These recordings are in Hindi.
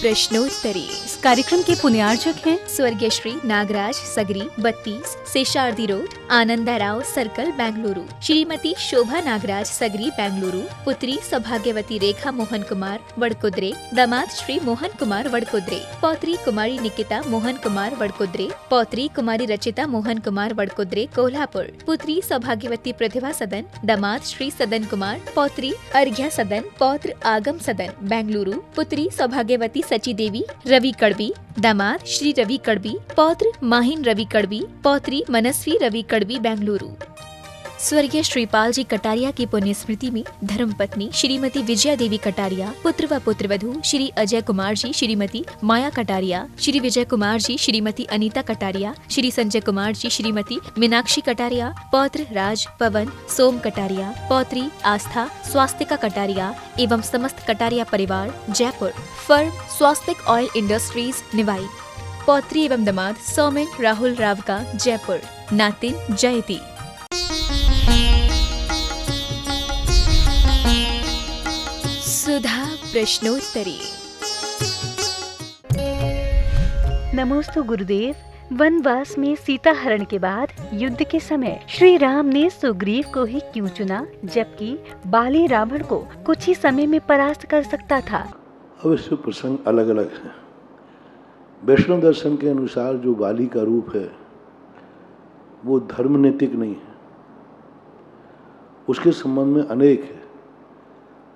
प्रश्नोत्तरी। इस कार्यक्रम के पुण्यार्चक हैं स्वर्गीय श्री नागराज सगरी 32 शेषारदी रोड आनंदा राव सर्कल बेंगलुरु, श्रीमती शोभा नागराज सगरी बेंगलुरु, पुत्री सौभाग्यवती रेखा मोहन कुमार वडकुद्रे, दामाद श्री मोहन कुमार वडकुद्रे, पौत्री कुमारी निकिता मोहन कुमार वडकुद्रे, पौत्री कुमारी रचिता मोहन कुमार वडकुद्रे कोल्हापुर, पुत्री सौभाग्यवती प्रतिभा सदन, दामाद श्री सदन कुमार, पौत्री अर्घ्या सदन, पौत्र आगम सदन बेंगलुरु, पुत्री सौभाग्यवती सची देवी रवि कड़बी, दामाद श्री रवि कड़बी, पौत्र माहिन रवि कड़बी, पौत्री मनस्वी रवि कड़बी बेंगलुरु। स्वर्गीय श्रीपाल जी कटारिया की पुण्य स्मृति में धर्मपत्नी श्रीमती विजया देवी कटारिया, पुत्र व पुत्रवधू श्री अजय कुमार जी, श्रीमती माया कटारिया, श्री विजय कुमार जी, श्रीमती अनीता कटारिया, श्री संजय कुमार जी, श्रीमती मीनाक्षी कटारिया, पौत्र राज पवन सोम कटारिया, पौत्री आस्था स्वास्तिका कटारिया एवं समस्त कटारिया परिवार जयपुर, फर्म स्वास्तिक ऑयल इंडस्ट्रीज निवाई, पौत्री एवं दामाद सौमेन राहुल राव का जयपुर, नातिन जयती। सुधा प्रश्नोत्तरी। नमोस्तु गुरुदेव। वनवास में सीता हरण के बाद युद्ध के समय श्री राम ने सुग्रीव को ही क्यों चुना, जबकि बाली रावण को कुछ ही समय में परास्त कर सकता था? अवश्य प्रसंग अलग अलग है। वैष्णव दर्शन के अनुसार जो बाली का रूप है वो धर्मनैतिक नहीं है, उसके संबंध में अनेक है।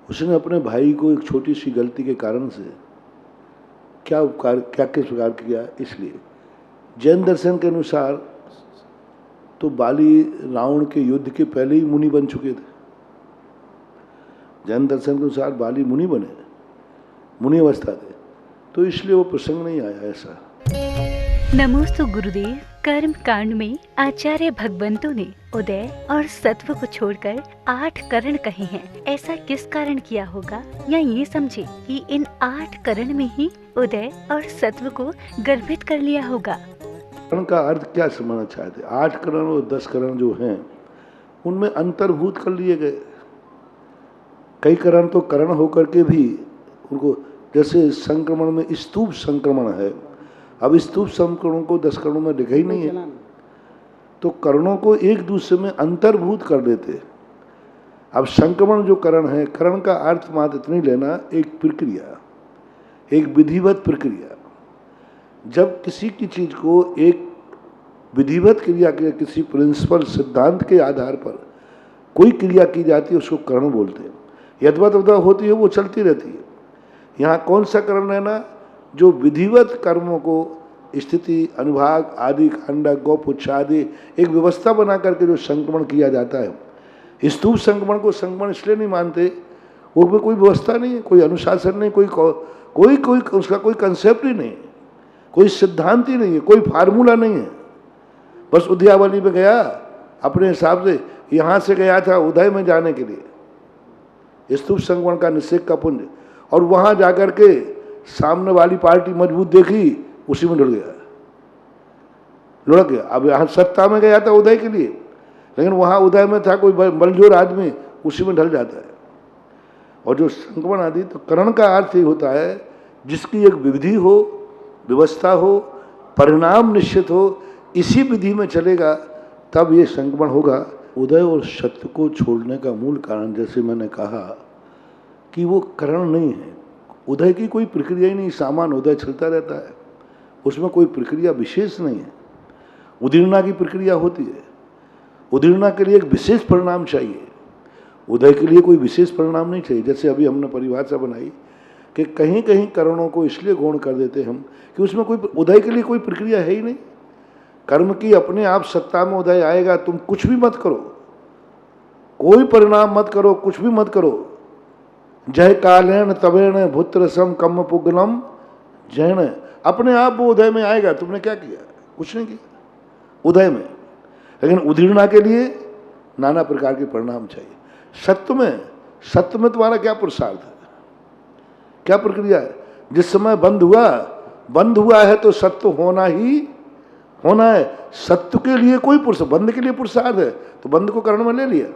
उसने अपने भाई को एक छोटी सी गलती के कारण से क्या किस प्रकार किया, इसलिए जैन दर्शन के अनुसार तो बाली रावण के युद्ध के पहले ही मुनि बन चुके थे। जैन दर्शन के अनुसार बाली मुनि बने, मुनि अवस्था थे, तो इसलिए वो प्रसंग नहीं आया ऐसा। नमोस्तु गुरुदेव। कर्म कांड में आचार्य भगवंतों ने उदय और सत्व को छोड़कर 8 करण कहे हैं। ऐसा किस कारण किया होगा, या ये समझे कि इन 8 करण में ही उदय और सत्व को गर्भित कर लिया होगा? करण का अर्थ क्या समझना चाहते? 8 करण और 10 करण जो हैं उनमें अंतर्भूत कर लिए गए। कई करण तो करण होकर के भी उनको, जैसे संक्रमण में स्तूप संक्रमण है, अब स्तूप संकरणों को 10 करणों में लिखा ही नहीं है, तो करणों को एक दूसरे में अंतर्भूत कर देते। अब संक्रमण जो करण है, करण का अर्थ मात्र इतनी लेना, एक प्रक्रिया, एक विधिवत प्रक्रिया। जब किसी की चीज को एक विधिवत क्रिया के, किसी प्रिंसिपल सिद्धांत के आधार पर कोई क्रिया की जाती है उसको करण बोलते हैं। यद्वत होती है वो चलती रहती है। यहाँ कौन सा करण है ना, जो विधिवत कर्मों को स्थिति अनुभाग आदि खंडक गौपुच्छ आदि एक व्यवस्था बना करके जो संक्रमण किया जाता है। स्तूप संक्रमण को संक्रमण इसलिए नहीं मानते, उसमें कोई व्यवस्था नहीं है, कोई अनुशासन नहीं, कोई उसका कोई कंसेप्ट ही नहीं, कोई सिद्धांत ही नहीं है, कोई फार्मूला नहीं है। बस उद्यावली में गया अपने हिसाब से, यहाँ से गया था उदय में जाने के लिए, स्तूप संक्रमण का निषेध का पुण्य, और वहाँ जाकर के सामने वाली पार्टी मजबूत देखी, उसी में लुढ़क गया। अब यहाँ सत्ता में गया था उदय के लिए, लेकिन वहाँ उदय में था कोई बलजोर आदमी, उसी में ढल जाता है। और जो संक्रमण आदि, तो करण का अर्थ ही होता है जिसकी एक विधि हो, व्यवस्था हो, परिणाम निश्चित हो, इसी विधि में चलेगा तब ये संक्रमण होगा। उदय और सत्य को छोड़ने का मूल कारण, जैसे मैंने कहा कि वो करण नहीं है, उदय की कोई प्रक्रिया ही नहीं, सामान्य उदय चलता रहता है, उसमें कोई प्रक्रिया विशेष नहीं है। उदीर्णा की प्रक्रिया होती है, उदीर्णा के लिए एक विशेष परिणाम चाहिए, उदय के लिए कोई विशेष परिणाम नहीं चाहिए। जैसे अभी हमने परिभाषा बनाई कि कहीं कहीं करणों को इसलिए गौण कर देते हम कि उसमें कोई उदय के लिए कोई प्रक्रिया है ही नहीं। कर्म की अपने आप सत्ता में उदय आएगा, तुम कुछ भी मत करो, कोई परिणाम मत करो, कुछ भी मत करो। जय कालेन तवेण भूत्र सम कम पुगलम जैन, अपने आप वो उदय में आएगा। तुमने क्या किया? कुछ नहीं किया उदय में, लेकिन उदीर्णा के लिए नाना प्रकार के परिणाम चाहिए। सत्य में तुम्हारा क्या पुरुषार्थ है, क्या प्रक्रिया है? जिस समय बंद हुआ है तो सत्य होना ही होना है। सत्य के लिए कोई बंद के लिए पुरुषार्थ है तो बंद को करण में ले लिया,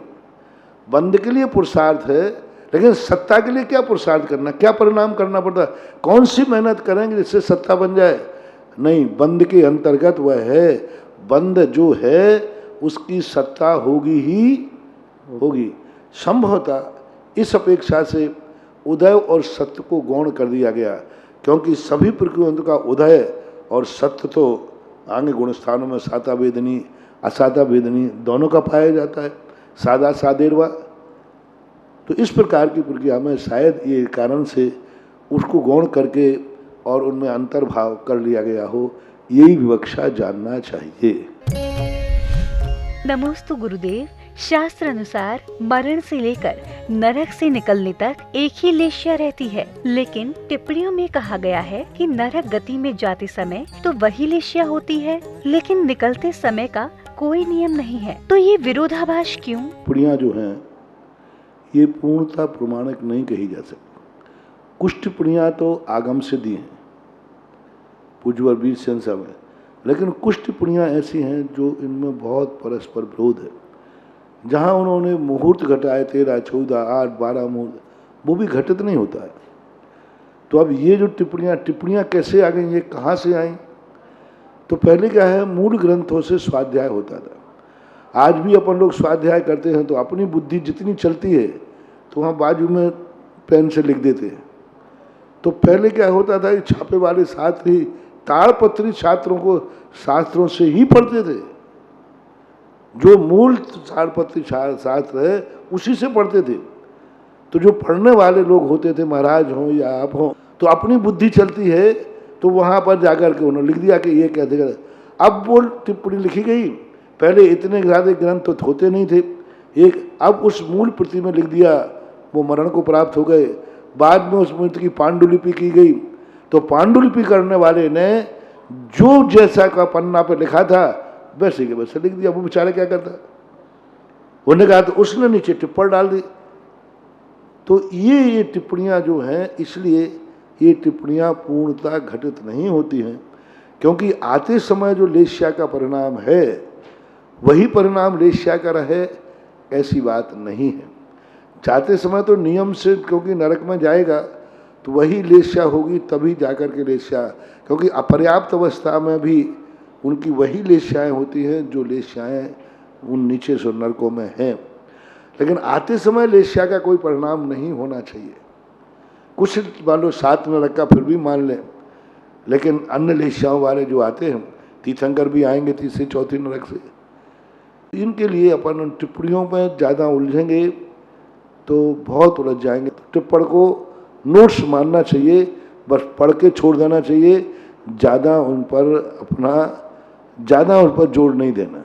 बंद के लिए पुरुषार्थ है, लेकिन सत्ता के लिए क्या पुरुषार्थ करना, क्या परिणाम करना पड़ता है, कौन सी मेहनत करेंगे जिससे सत्ता बन जाए? नहीं, बंद के अंतर्गत वह है, बंद जो है उसकी सत्ता होगी ही होगी। संभवतः इस अपेक्षा से उदय और सत्य को गौण कर दिया गया, क्योंकि सभी प्रकृतियों का उदय और सत्य तो आगे गुण स्थानों में साता वेदनी असाता वेदनी दोनों का पाया जाता है, सादा सादेरवा। तो इस प्रकार की प्रक्रिया में शायद ये कारण से उसको गौण करके और उनमें अंतर्भाव कर लिया गया हो, यही विवक्षा जानना चाहिए। नमोस्तु गुरुदेव। शास्त्र अनुसार मरण से लेकर नरक से निकलने तक एक ही लेश्या रहती है, लेकिन टिप्पणियों में कहा गया है कि नरक गति में जाते समय तो वही लेश्या होती है, लेकिन निकलते समय का कोई नियम नहीं है। तो ये विरोधाभास क्यों? टिप्पणियां जो हैं ये पूर्णतः प्रमाणिक नहीं कही जा सकती। कुछ टिप्पणियां तो आगम से दी हैं पूज्यवर वीर सेन साहब में, लेकिन कुछ टिप्पणियां ऐसी हैं जो इनमें बहुत परस्पर विरोध है। जहां उन्होंने मुहूर्त घटाए 13, 14, 8, 12 मुहूर्त, वो भी घटित नहीं होता है। तो अब ये जो टिप्पणियां कैसे आ गई, ये कहाँ से आई? तो पहले क्या है, मूल ग्रंथों से स्वाध्याय होता था। आज भी अपन लोग स्वाध्याय करते हैं तो अपनी बुद्धि जितनी चलती है तो वहाँ बाजू में पेन से लिख देते हैं। तो पहले क्या होता था कि छापे वाले छात्र ही ताड़पत्री छात्रों को शास्त्रों से ही पढ़ते थे, जो मूल ताड़पत्री शास्त्र है उसी से पढ़ते थे। तो जो पढ़ने वाले लोग होते थे, महाराज हों या आप हों, तो अपनी बुद्धि चलती है तो वहाँ पर जाकर के उन्होंने लिख दिया कि ये कहते कहते। अब वो टिप्पणी लिखी गई, पहले इतने ज़्यादा ग्रंथ तो होते नहीं थे, एक अब उस मूल प्रति में लिख दिया, वो मरण को प्राप्त हो गए। बाद में उस मूर्ति की पांडुलिपि की गई, तो पांडुलिपि करने वाले ने जो जैसा का पन्ना पे लिखा था वैसे के वैसे लिख दिया। वो बेचारे क्या करता, उन्होंने कहा तो उसने नीचे टिप्पणी डाल दी। तो ये टिप्पणियां जो हैं, इसलिए ये टिप्पणियां पूर्णतः घटित नहीं होती हैं, क्योंकि आते समय जो लेश्या का परिणाम है वही परिणाम लेश्या का रहे, ऐसी बात नहीं है। जाते समय तो नियम से, क्योंकि नरक में जाएगा तो वही लेश्या होगी, तभी जाकर के लेश्या, क्योंकि अपर्याप्त अवस्था में भी उनकी वही लेश्याएँ होती हैं जो लेश्याएँ उन नीचे से नरकों में हैं। लेकिन आते समय लेश्या का कोई परिणाम नहीं होना चाहिए। कुछ मान लो 7 नरक का फिर भी मान लें, लेकिन अन्य लेश्याओं वाले जो आते हैं, तीर्थंकर भी आएंगे 3री 4थी नरक से, इनके लिए अपन उन टिप्पणियों में ज़्यादा उलझेंगे तो बहुत उलझ जाएंगे। टिप्पण को नोट्स मानना चाहिए, बस पढ़ के छोड़ देना चाहिए, ज़्यादा उन पर जोर नहीं देना।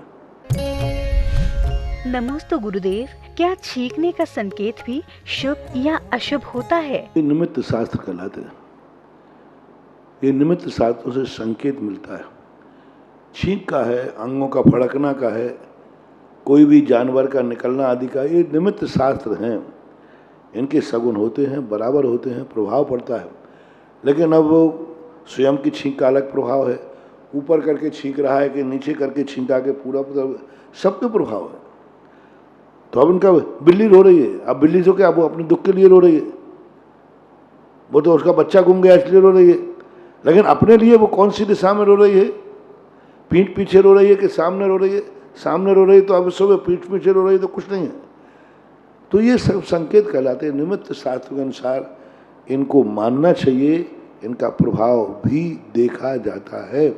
नमोस्तु गुरुदेव। क्या छींकने का संकेत भी शुभ या अशुभ होता है? ये निमित्त शास्त्र कहलाते हैं। ये निमित्त शास्त्रों से संकेत मिलता है। छींक का है, अंगों का फड़कना का है, कोई भी जानवर का निकलना आदि का, ये निमित्त शास्त्र हैं। इनके सगुन होते हैं, बराबर होते हैं, प्रभाव पड़ता है। लेकिन अब वो स्वयं की छींक का अलग प्रभाव है, ऊपर करके छींक रहा है कि नीचे करके छींका के, पूरा सबके प्रभाव है। तो अब इनका बिल्ली रो रही है, अब बिल्ली तो क्या, वो अपने दुख के लिए रो रही है, वो तो उसका बच्चा गुम गया इसलिए रो रही है। लेकिन अपने लिए वो कौन सी दिशा में रो रही है? पीठ पीछे रो रही है कि सामने रो रही है? सामने रो रही है तो अब सुबह पीठ पीछे रो रही है तो कुछ नहीं है। तो ये सब संकेत कहलाते हैं। निमित्त शास्त्र के अनुसार इनको मानना चाहिए, इनका प्रभाव भी देखा जाता है।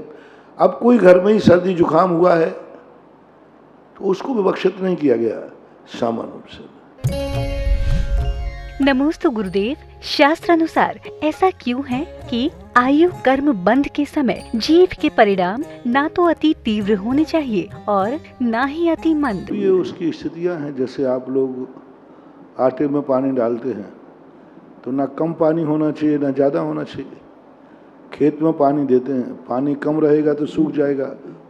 अब कोई घर में ही सर्दी जुकाम हुआ है तो उसको विवक्षित नहीं किया गया सामान्य रूप से। नमोस्तु गुरुदेव। शास्त्र अनुसार ऐसा क्यों है कि आयु कर्म बंध के समय जीव के परिणाम ना तो अति तीव्र होने चाहिए और ना ही अति मंद? ये उसकी स्थितियां हैं। जैसे आप लोग आटे में पानी डालते हैं तो ना कम पानी होना चाहिए ना ज़्यादा होना चाहिए। खेत में पानी देते हैं, पानी कम रहेगा तो सूख जाएगा,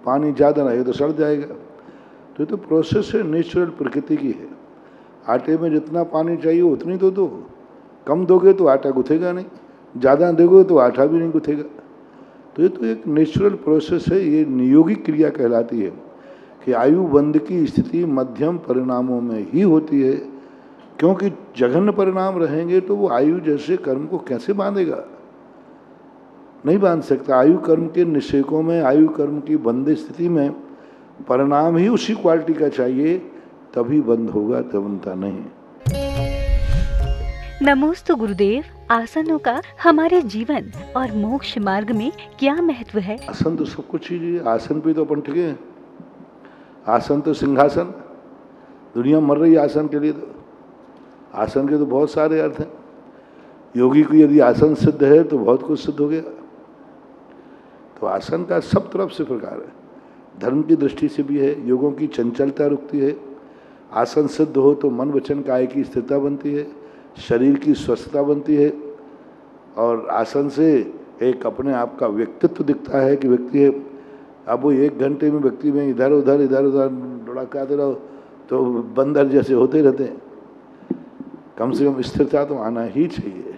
पानी ज़्यादा रहेगा तो सड़ जाएगा। तो ये तो प्रोसेस है, नेचुरल प्रकृति की है। आटे में जितना पानी चाहिए उतनी तो दो, कम दोगे तो आटा गुथेगा नहीं, ज़्यादा दोगे तो आटा भी नहीं गुथेगा। तो ये तो एक नेचुरल प्रोसेस है, ये नियोगिक क्रिया कहलाती है कि आयु बंध की स्थिति मध्यम परिणामों में ही होती है, क्योंकि जघन्य परिणाम रहेंगे तो वो आयु जैसे कर्म को कैसे बांधेगा? नहीं बांध सकता। आयु कर्म के निषेकों में, आयु कर्म की बंद स्थिति में परिणाम ही उसी क्वालिटी का चाहिए, तभी बंद होगा, तब बनता नहीं। नमोस्तु गुरुदेव, आसनों का हमारे जीवन और मोक्ष मार्ग में क्या महत्व है? आसन तो सब कुछ चीज है। आसन पे तो अपन टिके हैं। आसन तो सिंहासन, दुनिया मर रही है आसन के लिए। तो आसन के तो बहुत सारे अर्थ हैं। योगी को यदि आसन सिद्ध है तो बहुत कुछ सिद्ध हो गया। तो आसन का सब तरफ से प्रकार है। धर्म की दृष्टि से भी है, योगों की चंचलता रुकती है। आसन सिद्ध हो तो मन वचन काया की स्थिरता बनती है, शरीर की स्वस्थता बनती है, और आसन से एक अपने आप का व्यक्तित्व दिखता है कि व्यक्ति है। अब वो 1 घंटे में व्यक्ति में इधर उधर लुढ़काते रहो तो बंदर जैसे होते रहते हैं। कम से कम स्थिरता तो आना ही चाहिए।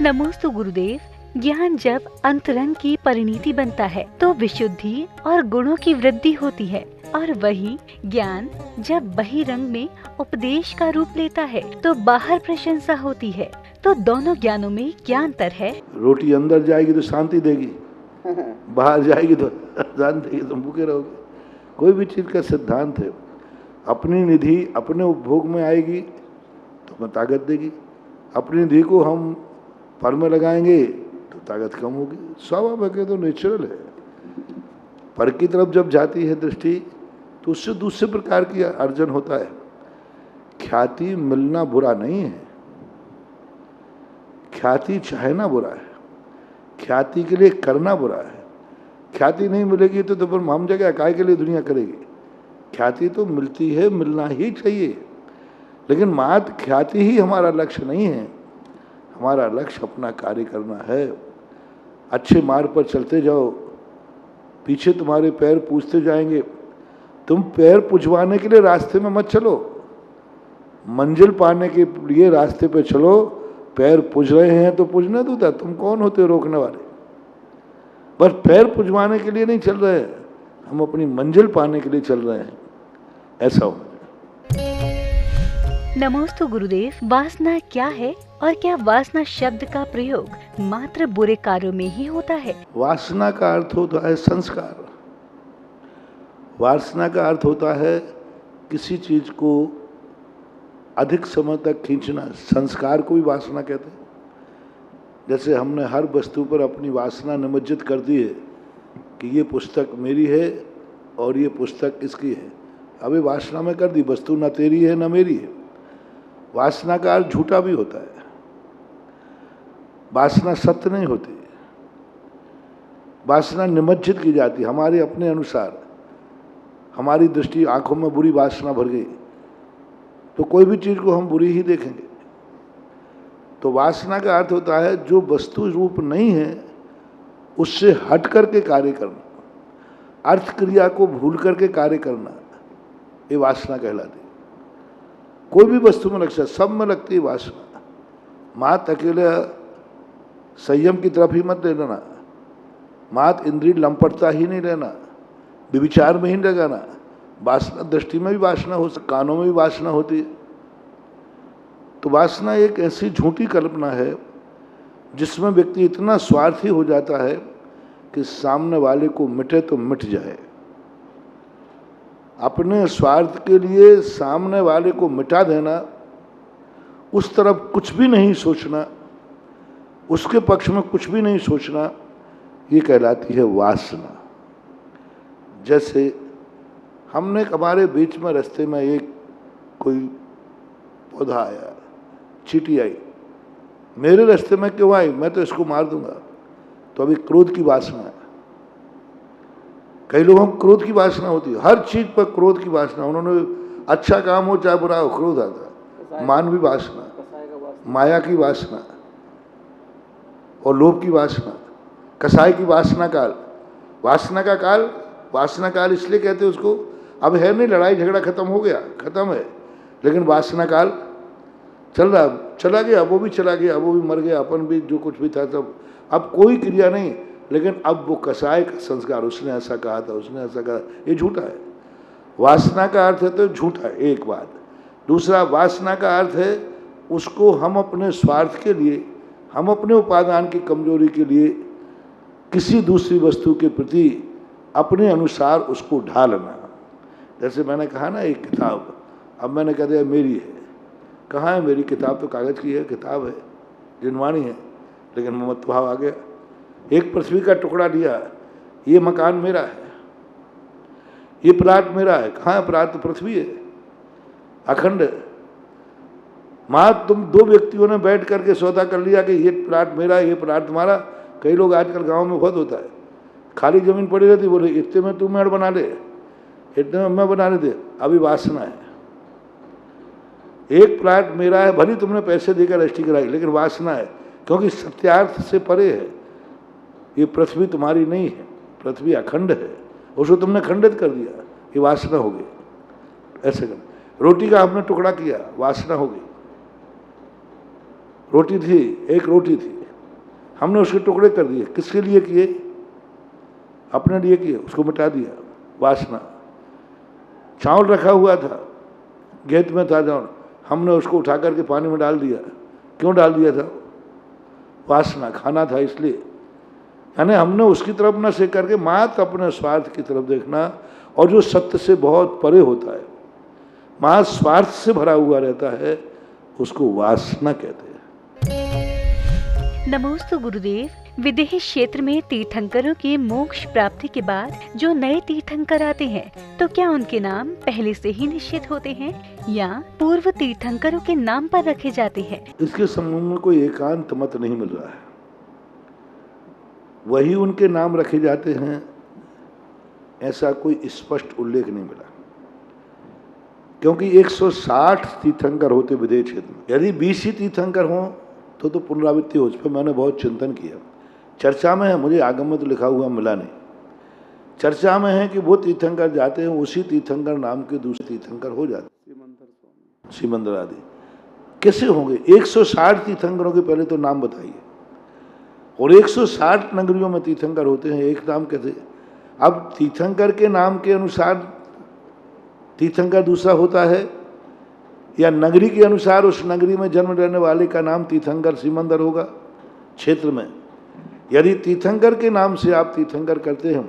नमोस्तु गुरुदेव, ज्ञान जब अंतरंग की परिणति बनता है तो विशुद्धि और गुणों की वृद्धि होती है, और वही ज्ञान जब बहिरंग में उपदेश का रूप लेता है तो बाहर प्रशंसा होती है। तो दोनों ज्ञानों में क्या अंतर है? रोटी अंदर जाएगी तो शांति देगी, बाहर जाएगी तो शांति देगी, तुम भूखे रहोगे। कोई भी चीज का सिद्धांत है, अपनी निधि अपने उपभोग में आएगी तो हमें ताकत देगी। अपनी निधि को हम फल में लगाएंगे तो ताकत कम होगी। स्वाभाविक है, तो नेचुरल है। पर की तरफ जब जाती है दृष्टि तो उससे दूसरे प्रकार की अर्जन होता है। ख्याति मिलना बुरा नहीं है, ख्याति चाहना बुरा है, ख्याति के लिए करना बुरा है। ख्याति नहीं मिलेगी तो फिर हम जगह काय के लिए दुनिया करेगी? ख्याति तो मिलती है, मिलना ही चाहिए, लेकिन मात्र ख्याति ही हमारा लक्ष्य नहीं है। हमारा लक्ष्य अपना कार्य करना है। अच्छे मार्ग पर चलते जाओ, पीछे तुम्हारे पैर पूछते जाएंगे। तुम पैर पुछवाने के लिए रास्ते में मत चलो, मंजिल पाने के लिए रास्ते पे चलो। पैर पूछ रहे हैं तो पूछने दो, तुम कौन होते हो रोकने वाले? बस पैर पुछवाने के लिए नहीं चल रहे हैं, हम अपनी मंजिल पाने के लिए चल रहे हैं। ऐसा हो। नमोस्तु गुरुदेव, वासना क्या है और क्या वासना शब्द का प्रयोग मात्र बुरे कार्यों में ही होता है? वासना का अर्थ होता है संस्कार। वासना का अर्थ होता है किसी चीज को अधिक समय तक खींचना। संस्कार को भी वासना कहते हैं। जैसे हमने हर वस्तु पर अपनी वासना निमज्जित कर दी है कि ये पुस्तक मेरी है और ये पुस्तक इसकी है। अभी वासना में कर दी, वस्तु ना तेरी है ना मेरी है। वासना का अर्थ झूठा भी होता है। वासना सत्य नहीं होती। वासना निमज्जित की जाती हमारे अपने अनुसार। हमारी दृष्टि आंखों में बुरी वासना भर गई तो कोई भी चीज को हम बुरी ही देखेंगे। तो वासना का अर्थ होता है जो वस्तु रूप नहीं है उससे हट करके कार्य करना, अर्थ क्रिया को भूल करके कार्य करना, ये वासना कहलाती है। कोई भी वस्तु में लगता है, सब में लगती है वासना। मात अकेले संयम की तरफ ही मत ले लेना, मात इंद्रिय लंपटता ही नहीं लेना, विचार में ही लगाना। वासना दृष्टि में भी वासना हो सकती, कानों में भी वासना होती है। तो वासना एक ऐसी झूठी कल्पना है जिसमें व्यक्ति इतना स्वार्थी हो जाता है कि सामने वाले को मिटे तो मिट जाए। अपने स्वार्थ के लिए सामने वाले को मिटा देना, उस तरफ कुछ भी नहीं सोचना, उसके पक्ष में कुछ भी नहीं सोचना, ये कहलाती है वासना। जैसे हमने हमारे बीच में रास्ते में एक कोई पौधा आया, चींटी आई, मेरे रास्ते में क्यों आई? मैं तो इसको मार दूंगा। तो अभी क्रोध की वासना है। कई लोगों को क्रोध की वासना होती है, हर चीज पर क्रोध की वासना। उन्होंने अच्छा काम हो चाहे बुरा हो, क्रोध आता है। मानवीय वासना, माया की वासना और लोभ की वासना, कसाय की वासना काल। वासना का काल, वासना काल इसलिए कहते हैं उसको, अब है नहीं, लड़ाई झगड़ा खत्म हो गया, खत्म है, लेकिन वासना काल चल रहा, चला गया, वो भी चला गया, वो भी मर गया, अपन भी जो कुछ भी था सब, अब कोई क्रिया नहीं। लेकिन अब वो कसाय का संस्कार, उसने ऐसा कहा था, उसने ऐसा कहा, ये झूठा है। वासना का अर्थ है तो झूठा है, एक बात। दूसरा वासना का अर्थ है उसको हम अपने स्वार्थ के लिए, हम अपने उपादान की कमजोरी के लिए किसी दूसरी वस्तु के प्रति अपने अनुसार उसको ढालना। जैसे मैंने कहा ना एक किताब, अब मैंने कह दिया मेरी है। कहाँ है मेरी किताब? तो कागज़ की है, किताब है, जिनवाणी है, लेकिन ममत्व भाव आ गया। एक पृथ्वी का टुकड़ा लिया, ये मकान मेरा है, ये प्लाट मेरा है। कहाँ है प्लाट? तो पृथ्वी है, अखंड है। माँ तुम दो व्यक्तियों ने बैठ करके सौदा कर लिया कि ये प्लाट मेरा है, ये प्लाट तुम्हारा। कई लोग आजकल गांव में बहुत होता है, खाली जमीन पड़ी रहती, बोले इतने में तू मेड़ बना ले, इतने में मैं बना लेते। अभी वासना है। एक प्लाट मेरा है, भली तुमने पैसे देकर रजिस्ट्री कराई, लेकिन वासना है, क्योंकि सत्यार्थ से परे है। ये पृथ्वी तुम्हारी नहीं है, पृथ्वी अखंड है, उसको तुमने खंडित कर दिया, ये वासना हो गई। ऐसे कर रोटी का हमने टुकड़ा किया, वासना हो गई। रोटी थी, एक रोटी थी, हमने उसके टुकड़े कर दिए। किसके लिए किए? अपने लिए किए, उसको मिटा दिया, वासना। चावल रखा हुआ था, गेत में था चावल, हमने उसको उठा करके पानी में डाल दिया। क्यों डाल दिया था? वासना, खाना था इसलिए। यानी हमने उसकी तरफ न से करके मात्र अपने स्वार्थ की तरफ देखना, और जो सत्य से बहुत परे होता है, मात्र स्वार्थ से भरा हुआ रहता है, उसको वासना कहते हैं। नमोस्तु गुरुदेव। विदेह क्षेत्र में तीर्थंकरों की मोक्ष प्राप्ति के बाद जो नए तीर्थंकर आते हैं, तो क्या उनके नाम पहले से ही निश्चित होते हैं या पूर्व तीर्थंकरों के नाम पर रखे जाते हैं? इसके संबंध में कोई एकांत मत नहीं मिल रहा है। वही उनके नाम रखे जाते हैं, ऐसा कोई स्पष्ट उल्लेख नहीं मिला। क्योंकि 160 तीर्थंकर होते विदेह क्षेत्र में, यदि 20 ही तीर्थंकर हों तो पुनरावृत्ति हो। उस पर मैंने बहुत चिंतन किया। चर्चा में है, मुझे आगम में तो लिखा हुआ मिला नहीं। चर्चा में है कि वो तीर्थंकर जाते हैं, उसी तीर्थंकर नाम के दूसरे तीर्थंकर हो जाते हैं, सिमंदर आदि। कैसे होंगे? 160 तीर्थंकरों के पहले तो नाम बताइए, और 160 नगरियों में तीर्थंकर होते हैं, एक नाम कैसे? अब तीर्थंकर के नाम के अनुसार तीर्थंकर दूसरा होता है, या नगरी के अनुसार उस नगरी में जन्म लेने वाले का नाम तीर्थंकर सिमंदर होगा क्षेत्र में? यदि तीर्थंकर के नाम से आप तीर्थंकर करते हैं,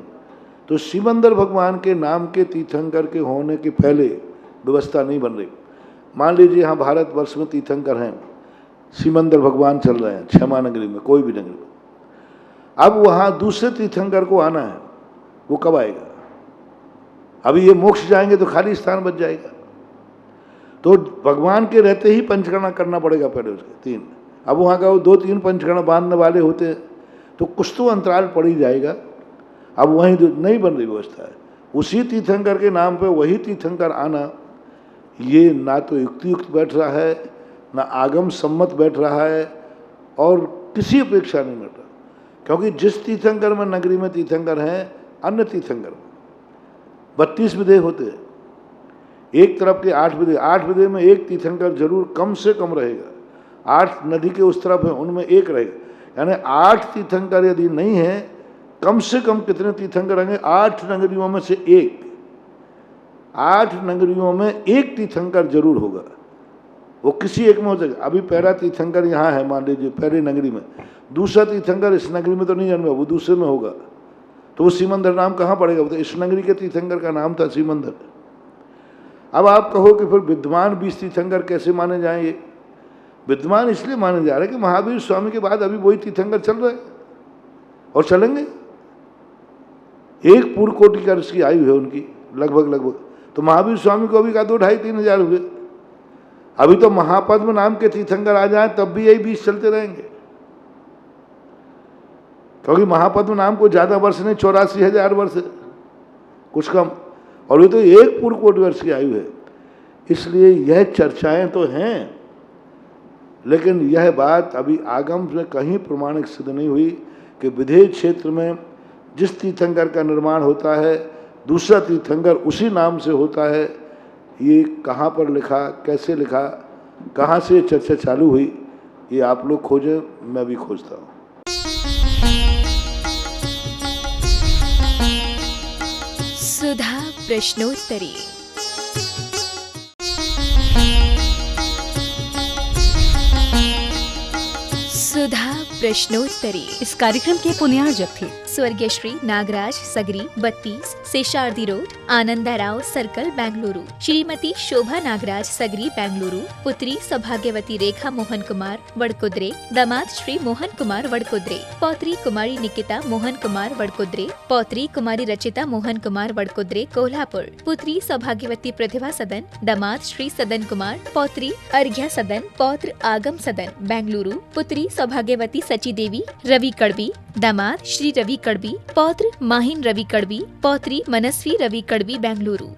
तो सिमंदर भगवान के नाम के तीर्थंकर के होने के पहले व्यवस्था नहीं बन रही। मान लीजिए यहाँ भारतवर्ष में तीर्थंकर हैं, सिमंदर भगवान चल रहे हैं क्षमा नगरी में, कोई भी नगरी में। अब वहाँ दूसरे तीर्थंकर को आना है, वो कब आएगा? अभी ये मोक्ष जाएंगे तो खाली स्थान बच जाएगा। तो भगवान के रहते ही पंचगणना करना पड़ेगा पहले उसके 3। अब वहाँ का वो 2-3 पंचगणना बांधने वाले होते हैं, तो कुछ तो अंतराल पड़ ही जाएगा। अब वहीं नहीं बन रही व्यवस्था है। उसी तीर्थंकर के नाम पे वही तीर्थंकर आना, ये ना तो युक्त बैठ रहा है, ना आगम सम्मत बैठ रहा है, और किसी अपेक्षा नहीं बैठ रहा। क्योंकि जिस तीर्थंकर में नगरी में तीर्थंकर हैं, अन्य तीर्थंकर में 32 विदेह होते हैं। एक तरफ के 8 विदेह, 8 विदेह में एक तीर्थंकर जरूर कम से कम रहेगा। 8 नदी के उस तरफ है, उनमें एक रहेगा। यानी 8 तीर्थंकर यदि नहीं है, कम से कम कितने तीर्थंकर रहेंगे? 8 नगरियों में से एक। 8 नगरियों में एक तीर्थंकर जरूर होगा, वो किसी एक में हो सके। अभी पहला तीर्थंकर यहाँ है, मान लीजिए पहली नगरी में, दूसरा तीर्थंकर इस नगरी में तो नहीं जन्मा, वो दूसरे में होगा, तो वो सिमंदर नाम कहाँ पड़ेगा? तो इस नगरी के तीर्थंकर का नाम था सिमंदर। अब आप कहो कि फिर विद्यमान 20 तीर्थंकर कैसे माने जाएंगे? विद्यमान इसलिए माने जा रहे हैं कि महावीर स्वामी के बाद अभी वही तीर्थंकर चल रहे हैं और चलेंगे। एक पूर्व कोटि का उसकी आयु है उनकी लगभग। तो महावीर स्वामी को अभी का 2-2.5-3 हजार हुए। अभी तो महापद्म नाम के तीर्थंकर आ जाए तब भी यही 20 चलते रहेंगे, क्योंकि महापद्म नाम को ज़्यादा वर्ष नहीं, 84,000 वर्ष कुछ कम, और ये तो एक पूर्व कोटि वर्ष की आयु है। इसलिए यह चर्चाएं तो हैं, लेकिन यह बात अभी आगम में कहीं प्रमाणिक सिद्ध नहीं हुई कि विदेह क्षेत्र में जिस तीर्थंकर का निर्माण होता है, दूसरा तीर्थंकर उसी नाम से होता है। ये कहाँ पर लिखा, कैसे लिखा, कहाँ से चर्चा चालू हुई, ये आप लोग खोजें, मैं भी खोजता हूँ। सुधा प्रश्नोत्तरी। प्रश्नोत्तरी। इस कार्यक्रम के पुण्यार्जक थे स्वर्गीय श्री नागराज सगरी 32 शेषारदी रोड आनंदाराव सर्कल बेंगलुरु, श्रीमती शोभा नागराज सगरी बेंगलुरु, पुत्री सौभाग्यवती रेखा मोहन कुमार वडकुद्रे, दामाद श्री मोहन कुमार वडकुद्रे, पौत्री कुमारी निकिता मोहन कुमार वडकुद्रे, पौत्री कुमारी रचिता मोहन कुमार वडकुद्रे कोल्हापुर, पुत्री सौभाग्यवती प्रतिभा सदन, दामाद श्री सदन कुमार, पौत्री अर्घ्या सदन, पौत्र आगम सदन बेंगलुरु, पुत्री सौभाग्यवती सची देवी रवि कड़बी, दामाद श्री रवि कड़बी, पौत्र माहिन रवि कड़बी, पौत्री मनस्वी रवि कड़बी बेंगलुरु।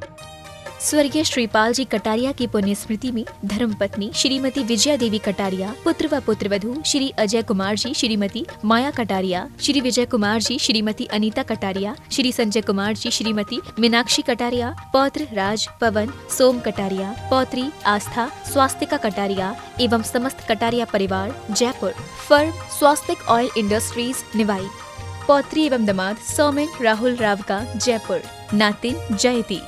स्वर्गीय श्रीपाल जी कटारिया की पुण्य स्मृति में धर्मपत्नी श्रीमती विजया देवी कटारिया, पुत्र व पुत्रवधू श्री अजय कुमार जी, श्रीमती माया कटारिया, श्री विजय कुमार जी, श्रीमती अनीता कटारिया, श्री संजय कुमार जी, श्रीमती मीनाक्षी कटारिया, पौत्र राज पवन सोम कटारिया, पौत्री आस्था स्वास्तिका कटारिया एवं समस्त कटारिया परिवार जयपुर। फर्म स्वास्तिक ऑयल इंडस्ट्रीज निवाई। पौत्री एवं दामाद सौमिन राहुल रावका जयपुर। नातिन जयती।